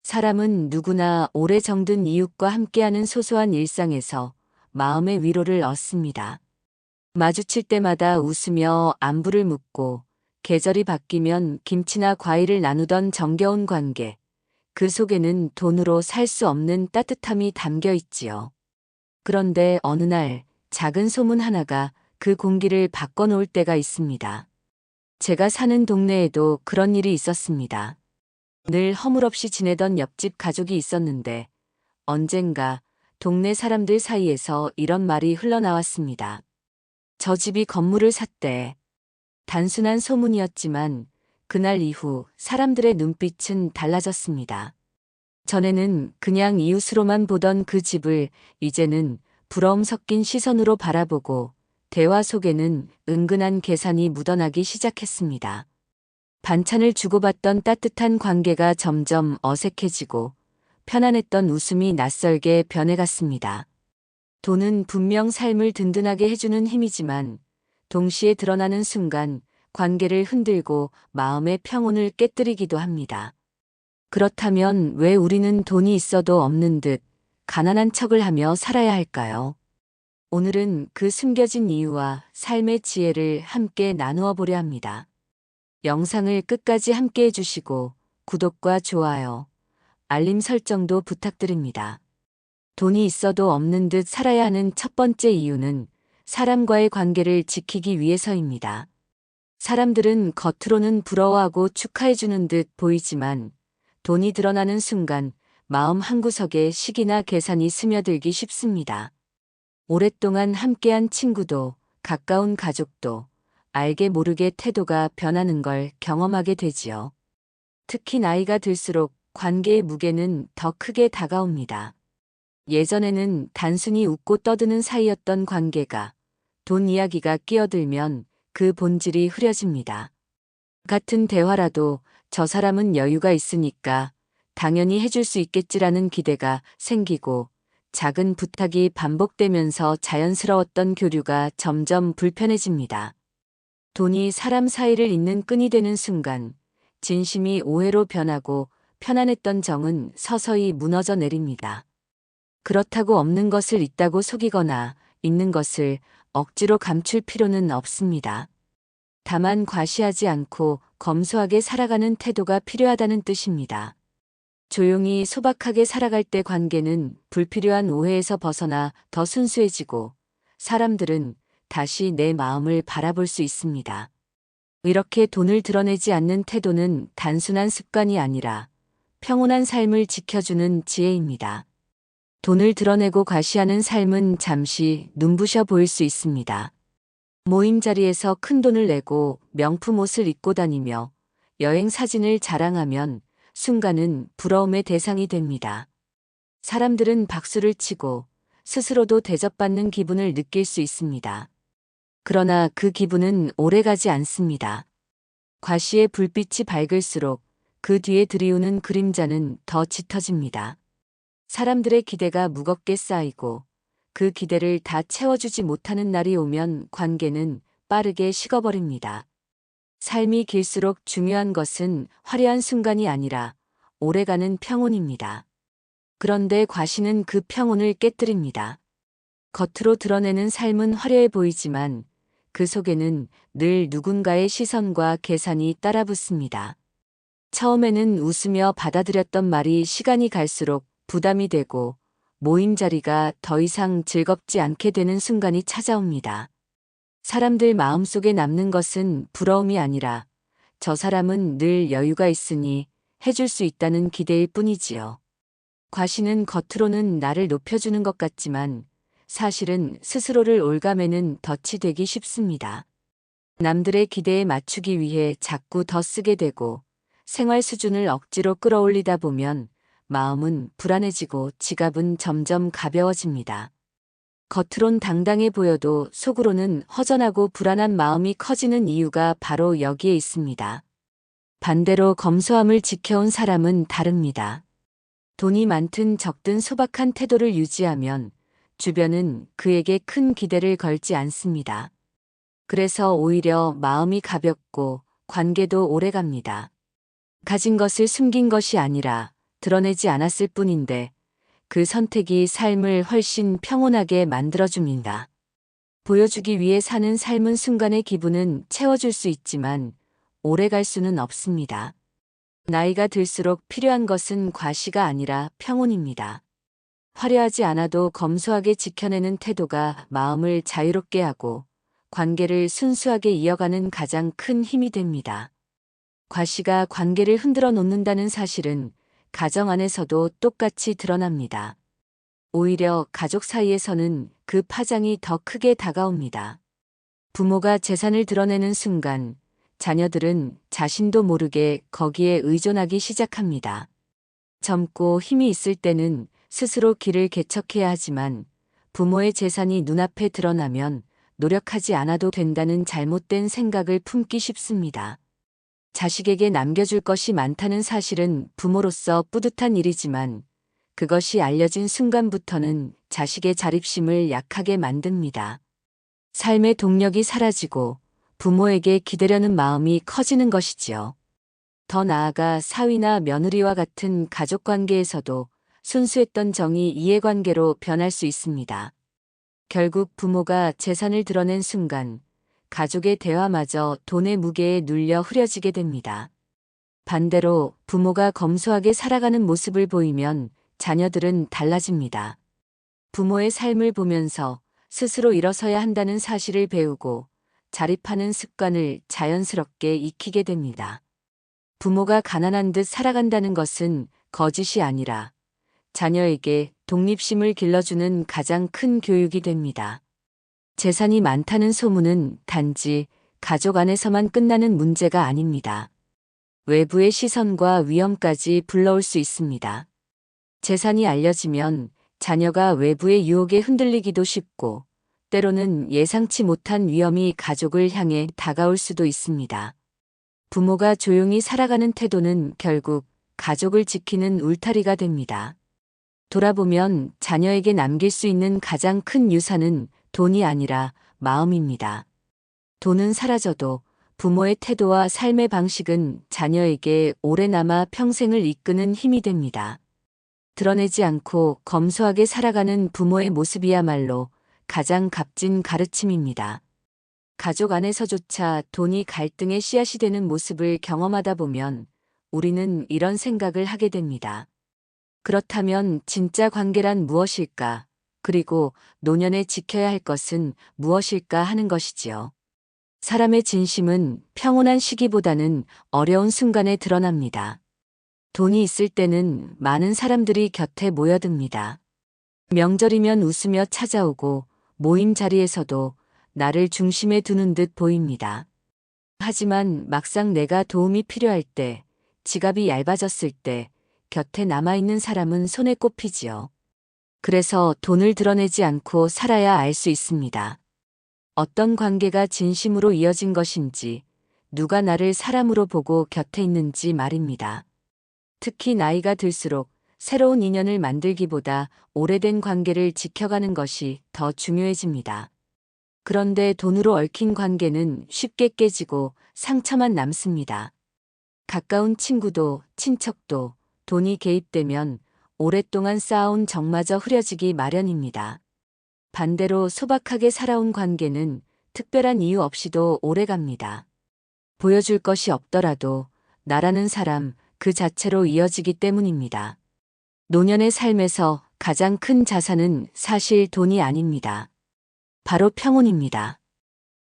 사람은 누구나 오래 정든 이웃과 함께하는 소소한 일상에서 마음의 위로를 얻습니다. 마주칠 때마다 웃으며 안부를 묻고 계절이 바뀌면 김치나 과일을 나누던 정겨운 관계, 그 속에는 돈으로 살 수 없는 따뜻함이 담겨 있지요. 그런데 어느 날 작은 소문 하나가 그 공기를 바꿔놓을 때가 있습니다. 제가 사는 동네에도 그런 일이 있었습니다. 늘 허물없이 지내던 옆집 가족이 있었는데 언젠가 동네 사람들 사이에서 이런 말이 흘러나왔습니다. 저 집이 건물을 샀대. 단순한 소문이었지만 그날 이후 사람들의 눈빛은 달라졌습니다. 전에는 그냥 이웃으로만 보던 그 집을 이제는 부러움 섞인 시선으로 바라보고 대화 속에는 은근한 계산이 묻어나기 시작했습니다. 반찬을 주고받던 따뜻한 관계가 점점 어색해지고 편안했던 웃음이 낯설게 변해갔습니다. 돈은 분명 삶을 든든하게 해주는 힘이지만 동시에 드러나는 순간 관계를 흔들고 마음의 평온을 깨뜨리기도 합니다. 그렇다면 왜 우리는 돈이 있어도 없는 듯 가난한 척을 하며 살아야 할까요? 오늘은 그 숨겨진 이유와 삶의 지혜를 함께 나누어 보려 합니다. 영상을 끝까지 함께 해주시고 구독과 좋아요, 알림 설정도 부탁드립니다. 돈이 있어도 없는 듯 살아야 하는 첫 번째 이유는 사람과의 관계를 지키기 위해서입니다. 사람들은 겉으로는 부러워하고 축하해주는 듯 보이지만 돈이 드러나는 순간 마음 한구석에 시기나 계산이 스며들기 쉽습니다. 오랫동안 함께한 친구도 가까운 가족도 알게 모르게 태도가 변하는 걸 경험하게 되지요. 특히 나이가 들수록 관계의 무게는 더 크게 다가옵니다. 예전에는 단순히 웃고 떠드는 사이였던 관계가 돈 이야기가 끼어들면 그 본질이 흐려집니다. 같은 대화라도 저 사람은 여유가 있으니까 당연히 해줄 수 있겠지라는 기대가 생기고 작은 부탁이 반복되면서 자연스러웠던 교류가 점점 불편해집니다. 돈이 사람 사이를 잇는 끈이 되는 순간 진심이 오해로 변하고 편안했던 정은 서서히 무너져 내립니다. 그렇다고 없는 것을 있다고 속이거나 있는 것을 억지로 감출 필요는 없습니다. 다만 과시하지 않고 검소하게 살아가는 태도가 필요하다는 뜻입니다. 조용히 소박하게 살아갈 때 관계는 불필요한 오해에서 벗어나 더 순수해지고 사람들은 다시 내 마음을 바라볼 수 있습니다. 이렇게 돈을 드러내지 않는 태도는 단순한 습관이 아니라 평온한 삶을 지켜주는 지혜입니다. 돈을 드러내고 과시하는 삶은 잠시 눈부셔 보일 수 있습니다. 모임 자리에서 큰 돈을 내고 명품 옷을 입고 다니며 여행 사진을 자랑하면 순간은 부러움의 대상이 됩니다. 사람들은 박수를 치고 스스로도 대접받는 기분을 느낄 수 있습니다. 그러나 그 기분은 오래가지 않습니다. 과시의 불빛이 밝을수록 그 뒤에 드리우는 그림자는 더 짙어집니다. 사람들의 기대가 무겁게 쌓이고 그 기대를 다 채워주지 못하는 날이 오면 관계는 빠르게 식어버립니다. 삶이 길수록 중요한 것은 화려한 순간이 아니라 오래가는 평온입니다. 그런데 과시는 그 평온을 깨뜨립니다. 겉으로 드러내는 삶은 화려해 보이지만 그 속에는 늘 누군가의 시선과 계산이 따라붙습니다. 처음에는 웃으며 받아들였던 말이 시간이 갈수록 부담이 되고 모임 자리가 더 이상 즐겁지 않게 되는 순간이 찾아옵니다. 사람들 마음속에 남는 것은 부러움이 아니라 저 사람은 늘 여유가 있으니 해줄 수 있다는 기대일 뿐이지요. 과시는 겉으로는 나를 높여주는 것 같지만 사실은 스스로를 올가매는 덫이 되기 쉽습니다. 남들의 기대에 맞추기 위해 자꾸 더 쓰게 되고 생활 수준을 억지로 끌어올리다 보면 마음은 불안해지고 지갑은 점점 가벼워집니다. 겉으론 당당해 보여도 속으로는 허전하고 불안한 마음이 커지는 이유가 바로 여기에 있습니다. 반대로 검소함을 지켜온 사람은 다릅니다. 돈이 많든 적든 소박한 태도를 유지하면 주변은 그에게 큰 기대를 걸지 않습니다. 그래서 오히려 마음이 가볍고 관계도 오래갑니다. 가진 것을 숨긴 것이 아니라 드러내지 않았을 뿐인데 그 선택이 삶을 훨씬 평온하게 만들어줍니다. 보여주기 위해 사는 삶은 순간의 기분은 채워줄 수 있지만 오래 갈 수는 없습니다. 나이가 들수록 필요한 것은 과시가 아니라 평온입니다. 화려하지 않아도 검소하게 지켜내는 태도가 마음을 자유롭게 하고 관계를 순수하게 이어가는 가장 큰 힘이 됩니다. 과시가 관계를 흔들어 놓는다는 사실은 가정 안에서도 똑같이 드러납니다. 오히려 가족 사이에서는 그 파장이 더 크게 다가옵니다. 부모가 재산을 드러내는 순간 자녀들은 자신도 모르게 거기에 의존하기 시작합니다. 젊고 힘이 있을 때는 스스로 길을 개척해야 하지만 부모의 재산이 눈앞에 드러나면 노력하지 않아도 된다는 잘못된 생각을 품기 쉽습니다. 자식에게 남겨줄 것이 많다는 사실은 부모로서 뿌듯한 일이지만 그것이 알려진 순간부터는 자식의 자립심을 약하게 만듭니다. 삶의 동력이 사라지고 부모에게 기대려는 마음이 커지는 것이지요. 더 나아가 사위나 며느리와 같은 가족 관계에서도 순수했던 정이 이해관계로 변할 수 있습니다. 결국 부모가 재산을 드러낸 순간 가족의 대화마저 돈의 무게에 눌려 흐려지게 됩니다. 반대로 부모가 검소하게 살아가는 모습을 보이면 자녀들은 달라집니다. 부모의 삶을 보면서 스스로 일어서야 한다는 사실을 배우고 자립하는 습관을 자연스럽게 익히게 됩니다. 부모가 가난한 듯 살아간다는 것은 거짓이 아니라 자녀에게 독립심을 길러주는 가장 큰 교육이 됩니다. 재산이 많다는 소문은 단지 가족 안에서만 끝나는 문제가 아닙니다. 외부의 시선과 위험까지 불러올 수 있습니다. 재산이 알려지면 자녀가 외부의 유혹에 흔들리기도 쉽고 때로는 예상치 못한 위험이 가족을 향해 다가올 수도 있습니다. 부모가 조용히 살아가는 태도는 결국 가족을 지키는 울타리가 됩니다. 돌아보면 자녀에게 남길 수 있는 가장 큰 유산은 돈이 아니라 마음입니다. 돈은 사라져도 부모의 태도와 삶의 방식은 자녀에게 오래 남아 평생을 이끄는 힘이 됩니다. 드러내지 않고 검소하게 살아가는 부모의 모습이야말로 가장 값진 가르침입니다. 가족 안에서조차 돈이 갈등의 씨앗이 되는 모습을 경험하다 보면 우리는 이런 생각을 하게 됩니다. 그렇다면 진짜 관계란 무엇일까? 그리고 노년에 지켜야 할 것은 무엇일까 하는 것이지요. 사람의 진심은 평온한 시기보다는 어려운 순간에 드러납니다. 돈이 있을 때는 많은 사람들이 곁에 모여듭니다. 명절이면 웃으며 찾아오고 모임 자리에서도 나를 중심에 두는 듯 보입니다. 하지만 막상 내가 도움이 필요할 때, 지갑이 얇아졌을 때 곁에 남아있는 사람은 손에 꼽히지요. 그래서 돈을 드러내지 않고 살아야 알 수 있습니다. 어떤 관계가 진심으로 이어진 것인지, 누가 나를 사람으로 보고 곁에 있는지 말입니다. 특히 나이가 들수록 새로운 인연을 만들기보다 오래된 관계를 지켜가는 것이 더 중요해집니다. 그런데 돈으로 얽힌 관계는 쉽게 깨지고 상처만 남습니다. 가까운 친구도 친척도 돈이 개입되면 오랫동안 쌓아온 정마저 흐려지기 마련입니다. 반대로 소박하게 살아온 관계는 특별한 이유 없이도 오래갑니다. 보여줄 것이 없더라도 나라는 사람 그 자체로 이어지기 때문입니다. 노년의 삶에서 가장 큰 자산은 사실 돈이 아닙니다. 바로 평온입니다.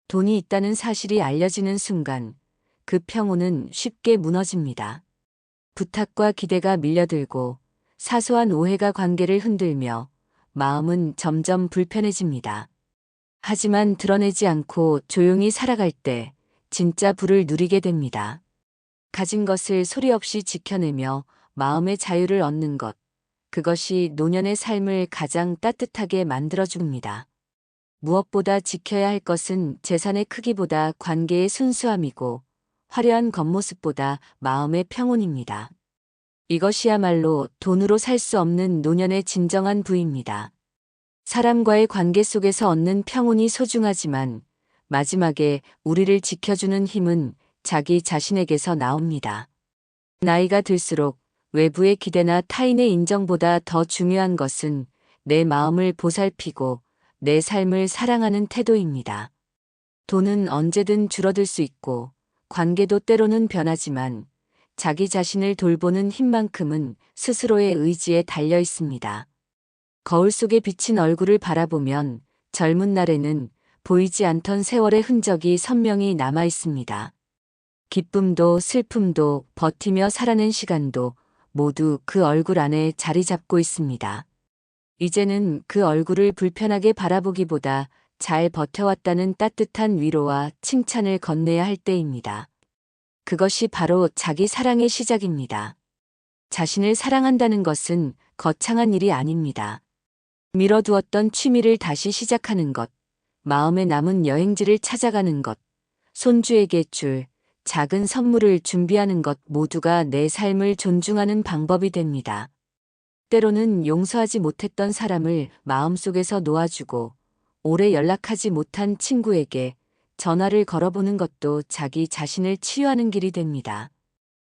돈이 있다는 사실이 알려지는 순간 그 평온은 쉽게 무너집니다. 부탁과 기대가 밀려들고 사소한 오해가 관계를 흔들며 마음은 점점 불편해집니다. 하지만 드러내지 않고 조용히 살아갈 때 진짜 부를 누리게 됩니다. 가진 것을 소리 없이 지켜내며 마음의 자유를 얻는 것, 그것이 노년의 삶을 가장 따뜻하게 만들어줍니다. 무엇보다 지켜야 할 것은 재산의 크기보다 관계의 순수함이고 화려한 겉모습보다 마음의 평온입니다. 이것이야말로 돈으로 살 수 없는 노년의 진정한 부입니다. 사람과의 관계 속에서 얻는 평온이 소중하지만 마지막에 우리를 지켜주는 힘은 자기 자신에게서 나옵니다. 나이가 들수록 외부의 기대나 타인의 인정보다 더 중요한 것은 내 마음을 보살피고 내 삶을 사랑하는 태도입니다. 돈은 언제든 줄어들 수 있고 관계도 때로는 변하지만 자기 자신을 돌보는 힘만큼은 스스로의 의지에 달려 있습니다. 거울 속에 비친 얼굴을 바라보면 젊은 날에는 보이지 않던 세월의 흔적이 선명히 남아 있습니다. 기쁨도 슬픔도 버티며 살아낸 시간도 모두 그 얼굴 안에 자리 잡고 있습니다. 이제는 그 얼굴을 불편하게 바라보기보다 잘 버텨왔다는 따뜻한 위로와 칭찬을 건네야 할 때입니다. 그것이 바로 자기 사랑의 시작입니다. 자신을 사랑한다는 것은 거창한 일이 아닙니다. 미뤄두었던 취미를 다시 시작하는 것, 마음에 남은 여행지를 찾아가는 것, 손주에게 줄 작은 선물을 준비하는 것 모두가 내 삶을 존중하는 방법이 됩니다. 때로는 용서하지 못했던 사람을 마음속에서 놓아주고 오래 연락하지 못한 친구에게 전화를 걸어보는 것도 자기 자신을 치유하는 길이 됩니다.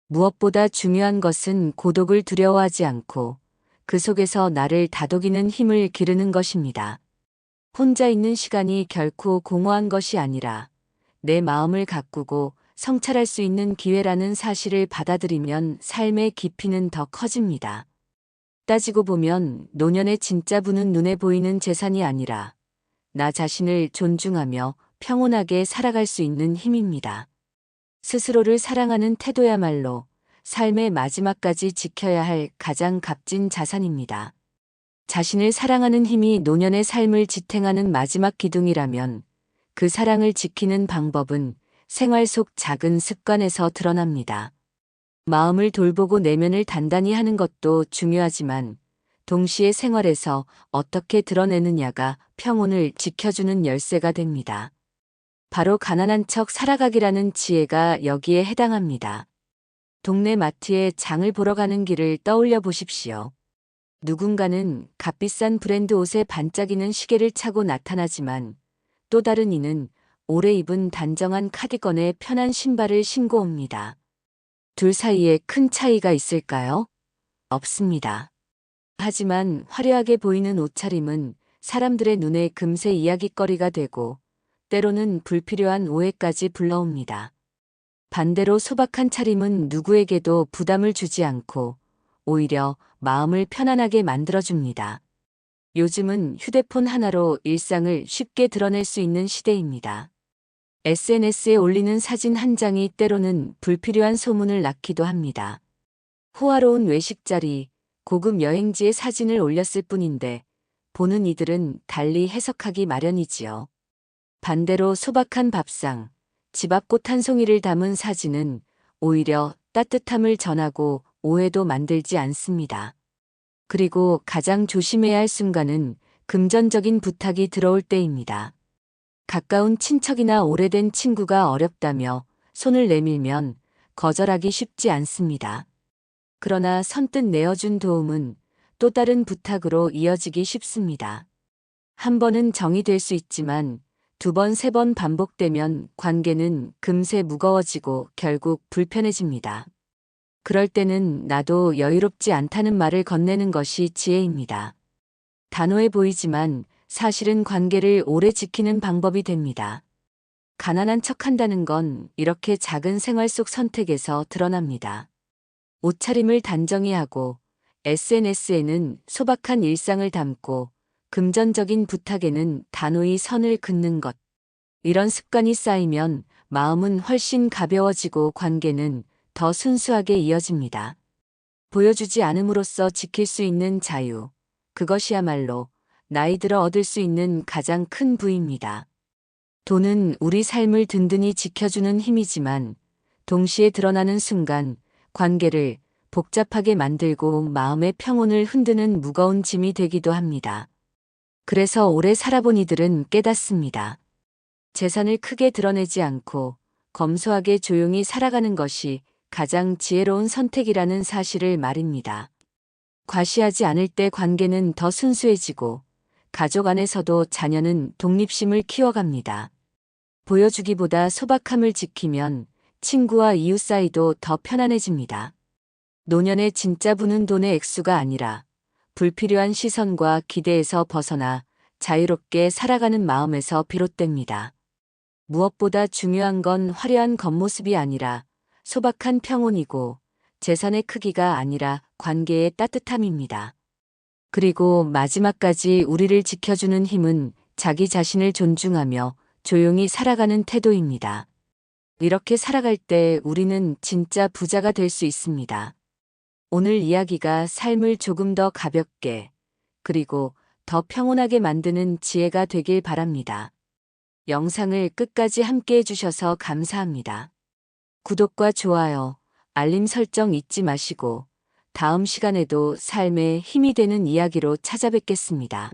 무엇보다 중요한 것은 고독을 두려워하지 않고 그 속에서 나를 다독이는 힘을 기르는 것입니다. 혼자 있는 시간이 결코 공허한 것이 아니라 내 마음을 가꾸고 성찰할 수 있는 기회라는 사실을 받아들이면 삶의 깊이는 더 커집니다. 따지고 보면 노년의 진짜 부는 눈에 보이는 재산이 아니라 나 자신을 존중하며 평온하게 살아갈 수 있는 힘입니다. 스스로를 사랑하는 태도야말로 삶의 마지막까지 지켜야 할 가장 값진 자산입니다. 자신을 사랑하는 힘이 노년의 삶을 지탱하는 마지막 기둥이라면 그 사랑을 지키는 방법은 생활 속 작은 습관에서 드러납니다. 마음을 돌보고 내면을 단단히 하는 것도 중요하지만 동시에 생활에서 어떻게 드러내느냐가 평온을 지켜주는 열쇠가 됩니다. 바로 가난한 척 살아가기라는 지혜가 여기에 해당합니다. 동네 마트에 장을 보러 가는 길을 떠올려 보십시오. 누군가는 값비싼 브랜드 옷에 반짝이는 시계를 차고 나타나지만 또 다른 이는 오래 입은 단정한 카디건에 편한 신발을 신고 옵니다. 둘 사이에 큰 차이가 있을까요? 없습니다. 하지만 화려하게 보이는 옷차림은 사람들의 눈에 금세 이야깃거리가 되고 때로는 불필요한 오해까지 불러옵니다. 반대로 소박한 차림은 누구에게도 부담을 주지 않고 오히려 마음을 편안하게 만들어줍니다. 요즘은 휴대폰 하나로 일상을 쉽게 드러낼 수 있는 시대입니다. SNS에 올리는 사진 한 장이 때로는 불필요한 소문을 낳기도 합니다. 호화로운 외식 자리, 고급 여행지의 사진을 올렸을 뿐인데 보는 이들은 달리 해석하기 마련이지요. 반대로 소박한 밥상, 집 앞 꽃 한 송이를 담은 사진은 오히려 따뜻함을 전하고 오해도 만들지 않습니다. 그리고 가장 조심해야 할 순간은 금전적인 부탁이 들어올 때입니다. 가까운 친척이나 오래된 친구가 어렵다며 손을 내밀면 거절하기 쉽지 않습니다. 그러나 선뜻 내어준 도움은 또 다른 부탁으로 이어지기 쉽습니다. 한 번은 정이 될 수 있지만 두 번, 세 번 반복되면 관계는 금세 무거워지고 결국 불편해집니다. 그럴 때는 나도 여유롭지 않다는 말을 건네는 것이 지혜입니다. 단호해 보이지만 사실은 관계를 오래 지키는 방법이 됩니다. 가난한 척한다는 건 이렇게 작은 생활 속 선택에서 드러납니다. 옷차림을 단정히 하고 SNS에는 소박한 일상을 담고 금전적인 부탁에는 단호히 선을 긋는 것. 이런 습관이 쌓이면 마음은 훨씬 가벼워지고 관계는 더 순수하게 이어집니다. 보여주지 않음으로써 지킬 수 있는 자유. 그것이야말로 나이 들어 얻을 수 있는 가장 큰 부입니다. 돈은 우리 삶을 든든히 지켜주는 힘이지만 동시에 드러나는 순간 관계를 복잡하게 만들고 마음의 평온을 흔드는 무거운 짐이 되기도 합니다. 그래서 오래 살아본 이들은 깨닫습니다. 재산을 크게 드러내지 않고 검소하게 조용히 살아가는 것이 가장 지혜로운 선택이라는 사실을 말입니다. 과시하지 않을 때 관계는 더 순수해지고 가족 안에서도 자녀는 독립심을 키워갑니다. 보여주기보다 소박함을 지키면 친구와 이웃 사이도 더 편안해집니다. 노년에 진짜 부는 돈의 액수가 아니라 불필요한 시선과 기대에서 벗어나 자유롭게 살아가는 마음에서 비롯됩니다. 무엇보다 중요한 건 화려한 겉모습이 아니라 소박한 평온이고 재산의 크기가 아니라 관계의 따뜻함입니다. 그리고 마지막까지 우리를 지켜주는 힘은 자기 자신을 존중하며 조용히 살아가는 태도입니다. 이렇게 살아갈 때 우리는 진짜 부자가 될 수 있습니다. 오늘 이야기가 삶을 조금 더 가볍게 그리고 더 평온하게 만드는 지혜가 되길 바랍니다. 영상을 끝까지 함께 해주셔서 감사합니다. 구독과 좋아요, 알림 설정 잊지 마시고 다음 시간에도 삶에 힘이 되는 이야기로 찾아뵙겠습니다.